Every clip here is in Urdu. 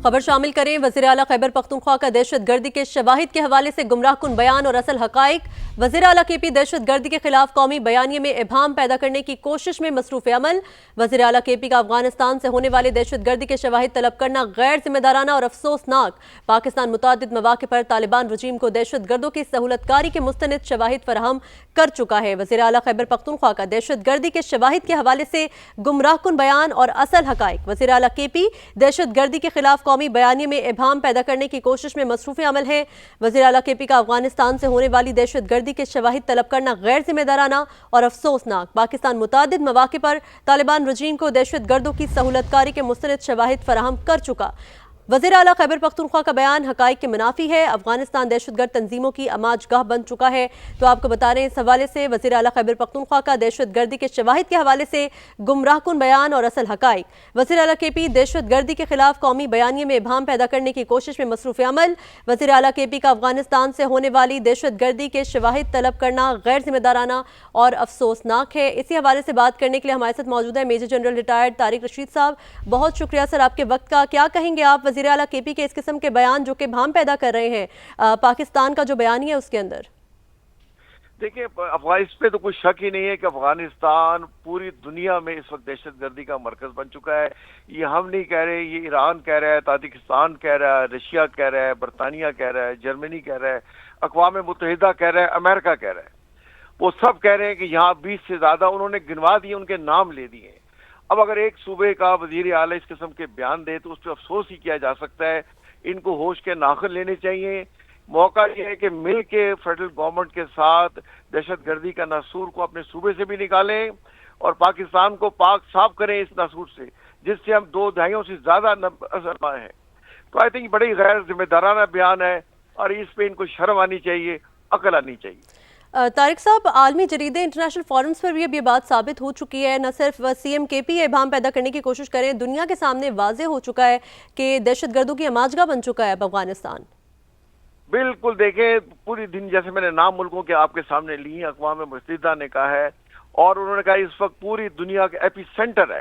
خبر شامل کریں۔ وزیر اعلیٰ خیبر پختونخوا کا دہشت گردی کے شواہد کے حوالے سے گمراہ کن بیان اور اصل حقائق۔ وزیر اعلیٰ کے پی دہشت گردی کے خلاف قومی بیانیے میں ابہام پیدا کرنے کی کوشش میں مصروف عمل۔ وزیر اعلیٰ کے پی کا افغانستان سے ہونے والے دہشت گردی کے شواہد طلب کرنا غیر ذمہ دارانہ اور افسوسناک۔ پاکستان متعدد مواقع پر طالبان رجیم کو دہشت گردوں کی سہولت کاری کے مستند شواہد فراہم کر چکا ہے۔ وزیر اعلیٰ خیبر پختونخوا کا دہشت گردی کے شواہد کے حوالے سے گمراہ کن بیان اور اصل حقائق۔ وزیر اعلیٰ کے پی دہشت گردی کے خلاف قومی بیانیے میں ابہام پیدا کرنے کی کوشش میں مصروف عمل ہے۔ وزیر اعلیٰ کے پی کا افغانستان سے ہونے والی دہشت گردی کے شواہد طلب کرنا غیر ذمہ دارانہ اور افسوسناک۔ پاکستان متعدد مواقع پر طالبان رجیم کو دہشت گردوں کی سہولت کاری کے مستند شواہد فراہم کر چکا۔ وزیر اعلیٰ خیبر پختونخوا کا بیان حقائق کے منافی ہے۔ افغانستان دہشت گرد تنظیموں کی آماج گاہ بن چکا ہے۔ تو آپ کو بتا رہے ہیں اس حوالے سے وزیر اعلیٰ خیبر پختونخوا کا دہشت گردی کے شواہد کے حوالے سے گمراہ کن بیان اور اصل حقائق۔ وزیر اعلیٰ کے پی دہشت گردی کے خلاف قومی بیانیے میں ابہام پیدا کرنے کی کوشش میں مصروف عمل۔ وزیر اعلیٰ کے پی کا افغانستان سے ہونے والی دہشت گردی کے شواہد طلب کرنا غیر ذمہ دارانہ اور افسوسناک ہے۔ اسی حوالے سے بات کرنے کے لیے ہمارے ساتھ موجود ہے major general retired Tariq Rashid صاحب۔ بہت شکریہ سر آپ کے وقت کا۔ کیا کہیں گے آپ وزیر اعلیٰ کے پی کے اس قسم کے بیان جو کہ ابہام پیدا کر رہے ہیں پاکستان کا جو بیانیہ ہے اس کے اندر؟ دیکھیں اس پہ تو کوئی شک ہی نہیں ہے کہ افغانستان پوری دنیا میں اس وقت دہشت گردی کا مرکز بن چکا ہے۔ یہ ہم نہیں کہہ رہے، یہ ایران کہہ رہا ہے، تاجکستان کہہ رہا ہے، رشیا کہہ رہا ہے، برطانیہ کہہ رہا ہے، جرمنی کہہ رہا ہے، اقوام متحدہ کہہ رہا ہے، امریکہ کہہ رہا ہے۔ وہ سب کہہ رہے ہیں کہ یہاں 20 سے زیادہ انہوں نے گنوا دیے، ان کے نام لے دیے ہیں۔ اب اگر ایک صوبے کا وزیر اعلیٰ اس قسم کے بیان دے تو اس پہ افسوس ہی کیا جا سکتا ہے۔ ان کو ہوش کے ناخن لینے چاہیے۔ موقع یہ ہے کہ مل کے فیڈرل گورنمنٹ کے ساتھ دہشت گردی کا ناسور کو اپنے صوبے سے بھی نکالیں اور پاکستان کو پاک صاف کریں اس ناسور سے، جس سے ہم 2 دہائیوں سے زیادہ اثر پائے ہیں۔ تو آئی تھنک بڑی غیر ذمہ دارانہ بیان ہے اور اس پہ ان کو شرم آنی چاہیے، عقل آنی چاہیے۔ طارق صاحب، عالمی جریدے انٹرنیشنل فورمز پر بھی اب یہ بات ثابت ہو چکی ہے، نہ صرف سی ایم کے پی ابہام پیدا کرنے کی کوشش کریں، دنیا کے سامنے واضح ہو چکا ہے کہ دہشت گردوں کی آماجگاہ بن چکا ہے اب افغانستان۔ بالکل، دیکھیں پوری دن جیسے میں نے نام ملکوں کے آپ کے سامنے لی ہیں، اقوام متحدہ نے کہا ہے اور انہوں نے کہا اس وقت پوری دنیا کا ایپی سینٹر ہے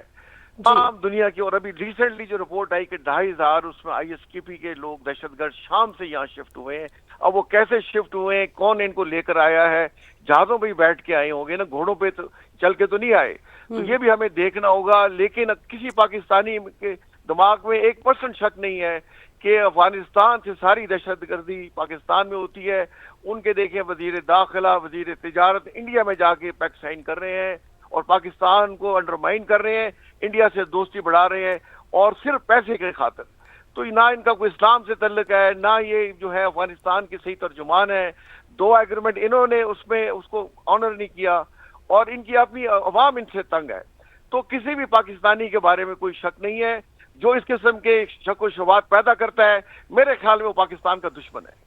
تمام دنیا کی۔ اور ابھی ریسنٹلی جو رپورٹ آئی کہ 2500 اس میں آئی ایس کے پی کے لوگ دہشت گرد شام سے یہاں شفٹ ہوئے ہیں۔ اب وہ کیسے شفٹ ہوئے ہیں، کون ان کو لے کر آیا ہے؟ جہازوں پہ ہی بیٹھ کے آئے ہوں گے نا، گھوڑوں پہ تو چل کے تو نہیں آئے۔ تو یہ بھی ہمیں دیکھنا ہوگا، لیکن کسی پاکستانی کے دماغ میں 1% شک نہیں ہے کہ افغانستان سے ساری دہشت گردی پاکستان میں ہوتی ہے۔ ان کے دیکھیں وزیر داخلہ، وزیر تجارت انڈیا میں جا کے پیکٹ سائن کر رہے ہیں اور پاکستان کو انڈرمائن کر رہے ہیں، انڈیا سے دوستی بڑھا رہے ہیں اور صرف پیسے کے خاطر۔ تو نہ ان کا کوئی اسلام سے تعلق ہے، نہ یہ جو ہے افغانستان کے صحیح ترجمان ہے۔ 2 ایگریمنٹ انہوں نے اس کو آنر نہیں کیا اور ان کی اپنی عوام ان سے تنگ ہے۔ تو کسی بھی پاکستانی کے بارے میں کوئی شک نہیں ہے جو اس قسم کے شک و شبہات پیدا کرتا ہے، میرے خیال میں وہ پاکستان کا دشمن ہے۔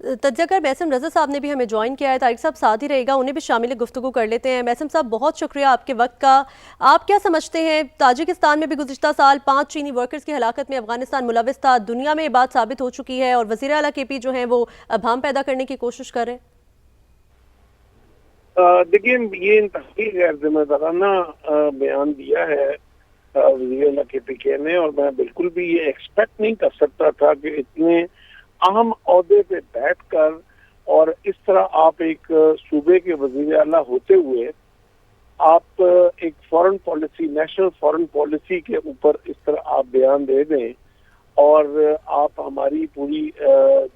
تجزیہ کار بیسم رضا صاحب نے بھی ہمیں جوائن کیا ہے، طارق صاحب ساتھ ہی رہے گا، انہیں بھی شامل گفتگو کر لیتے ہیں۔ بیسم صاحب بہت شکریہ آپ کے وقت کا۔ آپ کیا سمجھتے ہیں تاجکستان میں بھی گزشتہ سال 5 چینی ورکرز کی ہلاکت میں افغانستان ملوث تھا، دنیا میں یہ بات ثابت ہو چکی ہے اور وزیر اعلیٰ کے پی جو ہیں وہ ابہام پیدا کرنے کی کوشش کر رہے ہیں؟ دیکھیں یہ انتہائی غیر ذمہ دارانہ بیان دیا ہے وزیر اعلیٰ کے پی کے نے، اور میں بالکل بھی یہ ایکسپیکٹ نہیں کر سکتا تھا کہ اتنے اہم عہدے پہ بیٹھ کر اور اس طرح آپ ایک صوبے کے وزیر اعلیٰ ہوتے ہوئے آپ ایک foreign policy, national foreign policy کے اوپر اس طرح آپ بیان دے دیں اور آپ ہماری پوری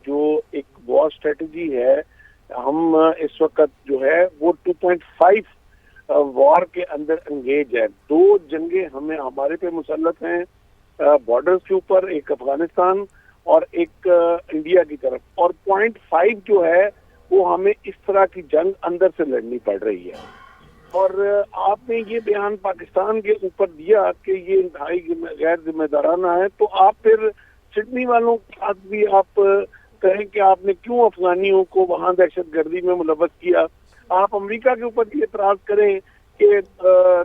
جو ایک وار اسٹریٹجی ہے، ہم اس وقت جو ہے وہ 2.5 وار کے اندر انگیج ہے۔ 2 جنگیں ہمارے پہ مسلط ہیں بارڈرز کے اوپر، ایک افغانستان اور ایک انڈیا کی طرف، اور 0.5 جو ہے وہ ہمیں اس طرح کی جنگ اندر سے لڑنی پڑ رہی ہے۔ اور آپ نے یہ بیان پاکستان کے اوپر دیا کہ یہ انتہائی غیر ذمہ دارانہ ہے، تو آپ پھر سڈنی والوں کے ساتھ بھی آپ کہیں کہ آپ نے کیوں افغانیوں کو وہاں دہشت گردی میں ملوث کیا۔ آپ امریکہ کے اوپر بھی اعتراض کریں کہ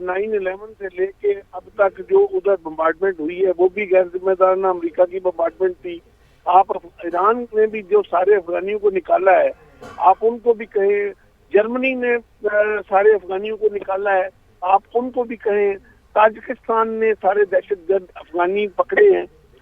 9/11 سے لے کے اب تک جو ادھر بمبارڈمنٹ ہوئی ہے وہ بھی غیر ذمہ دارانہ امریکہ کی بمبارڈمنٹ تھی۔ آپ ایران نے بھی جو سارے افغانیوں کو نکالا ہے آپ ان کو بھی کہیں، جرمنی نے سارے افغانیوں کو نکالا ہے آپ ان کو بھی کہیں، تاجکستان نے سارے دہشت گرد افغانی پکڑے ہیں